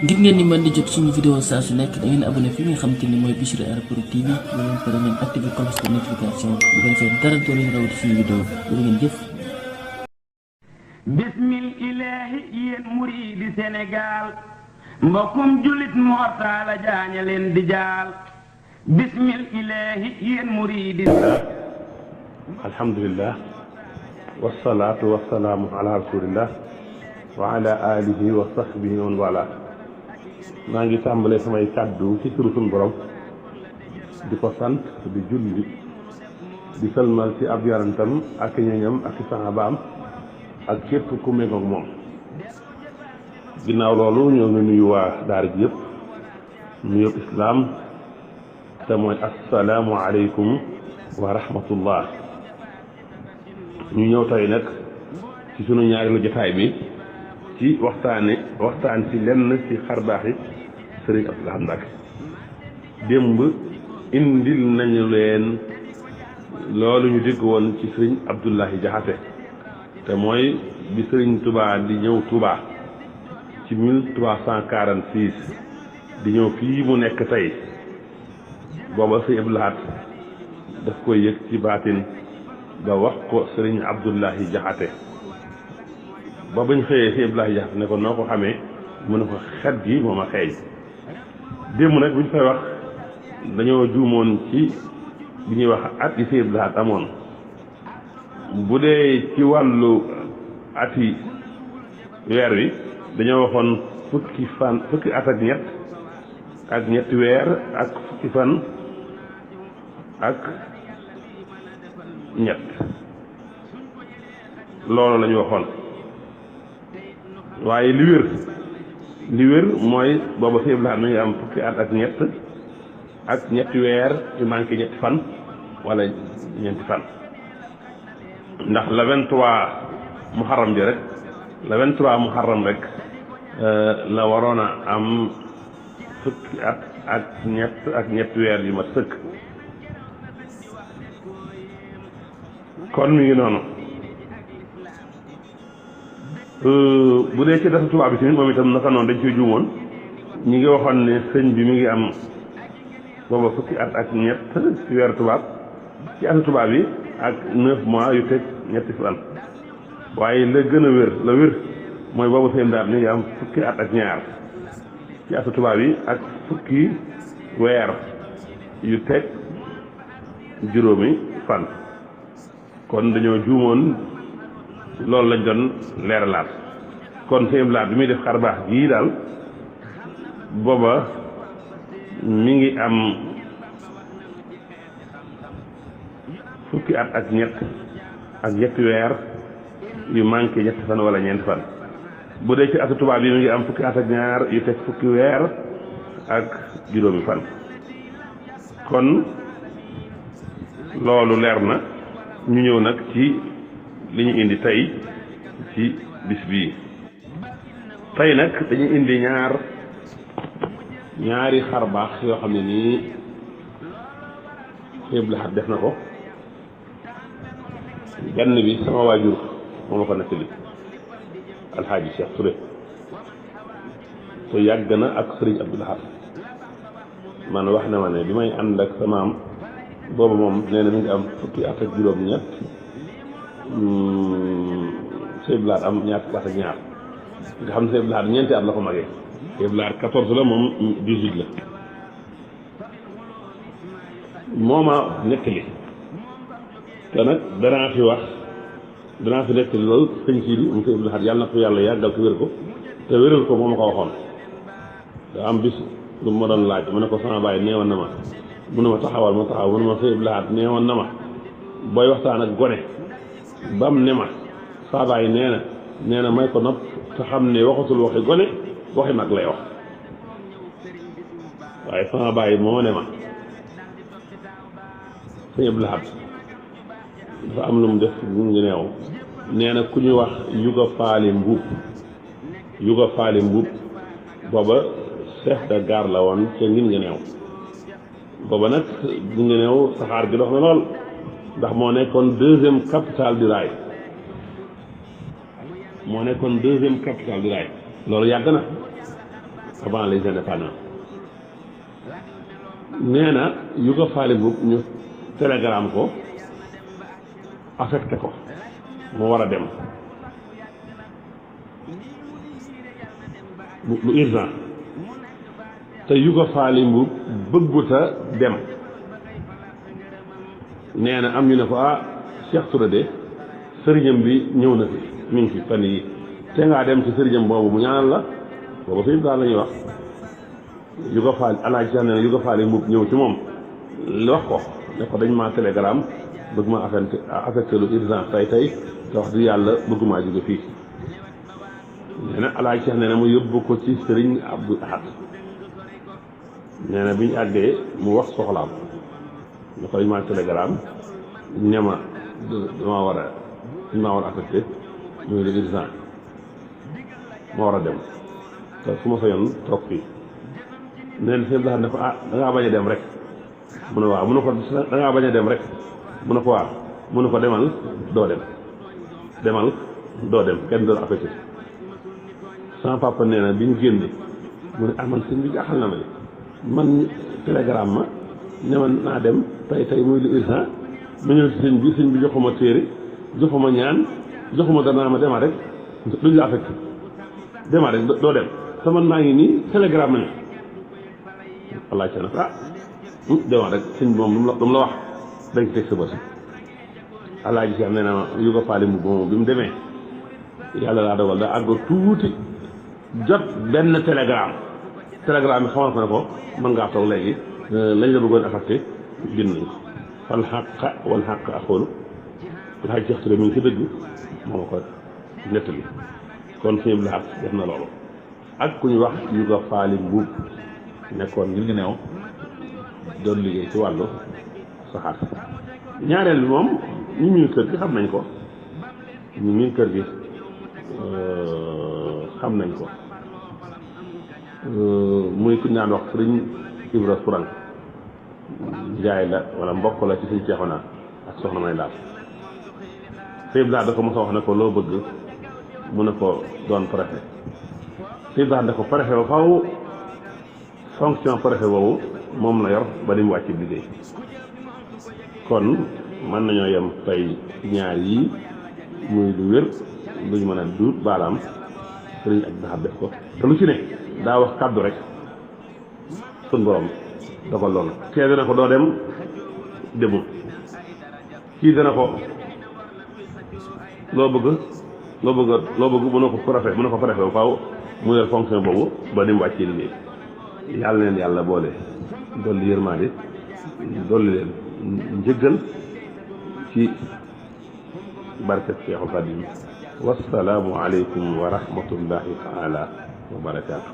ngir ngeen ni mën di jot suñu vidéo saa su nekk da ngeen abonné fi nga xamante ni mooy Bichri Airport TV bu leen pare ngeen activé cloche de notification bu ko defee dara doo leen rawati suñu vidéo bu ngeen jëf. bismil ilaahi yéen muriidi Sénégal mbokkum jullit mortaala jaaña leen di jaal bismil ilaahi yéen muriidi alhamdulillah wasalaatu wasalaamu ala rasulillah wa ala alihi wa sahbihi wa wala maa ngi tàmbalee samay kàddu ci turu sunu borom di ko sant di julli di sëlmal ci ab yarantam ak ñoñam ak sahabaam ak képp ku méngoog moom. ginnaaw loolu ñoo ngi nuyu waa daara ji yëpp nuyub islaam te mooy assalaamu aleykum wa rahmatullah. ñu ñëw tey nag ci sunu ñaareelu jotaay bi ci waxtaan ci lenn ci xarbaaxi sëriñ Abdou Lahad Mbacké. démb indil nañu leen loolu ñu dégg woon ci sëriñ Abdoulahi Jaxate te mooy bi sëriñ Touba di ñëw Touba ci 1346 di ñëw fii mu nekk tey booba sëriñ Abdou Lahad daf koy yëg ci baatin ba wax ko sëriñ Abdoulahi Jaxate ba bañ xëyee sëriñ Abdoulahi Jaxate ne ko noo ko xamee mu ne ko xet gi moo ma xeeñ. démb nag bu ñu koy wax dañoo juumoon ci bi ñuy wax at yi sëriñ Abdou Lahad amoon. bu dee ci wàllu ati weer wi dañoo waxoon fukki at ak ñetti weer ak fukki fan ak ñett loolu la ñu waxoon. waaye li wér mooy booba sëriñ Abdou Lahad mi ngi am fukki at ak ñetti weer yu manqué ñetti fan wala ñeenti fan. ndax le 23 muharram ji rek le 23 muharram rek la waroon a am fukki at ak ñetti weer yu ma sëkk. kon mi ngi noonu. bu dee ci datu tubaab bi tamit moom itam naka noonu dañ ciy juumoon ñi ngi waxoon ne sëñ bi mi ngi am booba fukki at ak ñett ci weeru tubaab ci atu tubaab yi ak 9 mois yu teg ñetti fan. waaye la gën a wér mooy boobu sëñ daal mi ngi am fukki at ak ñaar ci atu tubaab yi ak fukki weer yu teg juróomi fan. kon dañoo juumoon loolu lañ doon leeralaat. kon sëñ Abdou Lahad bi muy def xar baax gii daal booba mi ngi am fukki at ak ñetti weer yu manqué ñetti fan wala ñeenti fan. bu dee ci atu tubaab yi mi ngi am fukki at ak ñaar yu teg fukki weer ak juróomi fan. kon loolu leer na. ñu ñëw nag ci li ñu indi tey ci bis bii. tey nag dañu indi ñaari xar baax yoo xam ne nii sëñ Abdou Lahad def na ko. benn bi sama waajur moo ma ko nettali alxaaji Cheikh Touré te yàgg na ak sëriñ Abdou Lahad. man wax na ma ne bi may ànd ak sama am boobu moom nee na mi ngi am fukki at ak juróom-ñett sëñ Abdou Lahad am ñaar fukki at ak ñaar nga xam ne sëñ Abdou Lahad ñeenti at la ko magee. sëñ Abdou Lahad 14 la moom 18 la. moo ma nettali te nag danaa fi nettali loolu sëñ Sidi mu sëñ Abdou Lahad yàlla na ko yàlla yàggal ko wér ko te wéral ko moo ma ko waxoon. te am bis lu ma doon laaj mu ne ko sama baay neewoon na ma mu ne ma taxawal ma taxaw mu ne ma sëñ Abdou Lahad neewoon na ma booy waxtaan ak gone bam ne ma saa baay nee na may ko nopp te xam ne waxatul waxi gone waxi mag lay wax. waaye sama baay moo ne ma sëñ Abdou Lahad dafa am lu mu def mu ngi neew nee na ku ñuy wax Yuga Faali Mbuub booba chef de gare la woon ca ngin nga neew. booba nag ngin nga neew saxaar gi dox na lool ndax moo nekkoon deuxième capitale du rail moo nekkoon deuxième capitale du rail loolu yàgg na avant les indépendances nee na Yuga Faali Mbuub ñu télégramme ko affecté ko mu war a dem lu urgent te Yuga Faali Mbuub bëgguta dem nee na am ñu ne ko Cheikh Touré de sëriñam bi ñëw na fi mi ngi fi fan yi te ngaa dem ci sëriñam boobu mu ñaanal la boobu suñu daal la ñuy wax Yuga Faali alaaji sax nee na Yuga Faali Mbuub ñëw ci moom wax ko ne ko dañ maa télégramme bëgg ma affecté lu urgence tey te wax du yàlla bëggumaa jóge fii nee na alaaji sax nee na mu yóbbu ko ci sëriñ Abdou Ahad nee na bi ñu àggee mu wax soxlaam ne ko dañ maa télégramme ñama damaa war a affecté muy lu urgent ma war a dem te su ma sañoon toog fii nee na sëñ Abdou Ahad ne ko dangaa bañ a dem rek mu ne waaw mu ne ko dangaa bañ a dem rek mu ne ko waaw mu ne ko demal doo dem kenn doon affecté sama papa nee na bi ñu génne mu ne man sëñ bi jaaxal na ma man télégramme ma ne ma naa dem tey muy lu urgent ma ñëw ci sëñ bi joxuma téere joxuma ñaan joxuma dara ma demal rek duñ la affecté demal rek doo dem te man maa ngi nii télégramme ma ne wallaahi ca nag demal rek sëñ bi moom lu mu la wax dañ ko teg sa bët alaaji si am nee na Yuga Faali Mbuub moom bi mu demee yàlla laa dogal daa àgg tuuti jot benn télégramme bi xamal ko ne ko mën ngaa toog léegi lañ la bëggoon affecté bind nañ ko fal xaq wal xaq axoolu alaaji Cheikh Touré mi ngi ci dëgg moo ma ko nettali kon suñu laat def na loolu ak ku ñu wax Yuga Faali Mbuub nekkoon ngir ngi neew doon liggéey ci wàllu saxaar ñaareel bi moom ñu miin kër gi xam nañ ko muy ku ñu daan wax sëriñ Ibra Sourang jaay la wala mbokk la ci suñ Seexuna ak soxna May Laat sëñ daal da ko mos a wax ne ko loo bëgg mu ne ko doon préfet sëñ daal da ko préfet ba faw fonction préfet boobu moom la yor ba di mu wàcc liggéey kon mën nañoo yem tey ñaar yi muy lu wér luñ mën a duut baalaam sëriñ ak daxab def ko te lu ci ne daa wax kàddu rek sun borom dogal loolu kee dana ko doo dem demul kii dana ko loo bëgg mu ne ko préfet ba faaw mu yor fonction boobu ba di mu wàcc liggéey yàlla leen yàlla boole dolli yërmaande dolli leen njëggal ci barkat Seexul Xadiim wassalaamu aleykum wa rahmatullahi taala wa barakaatu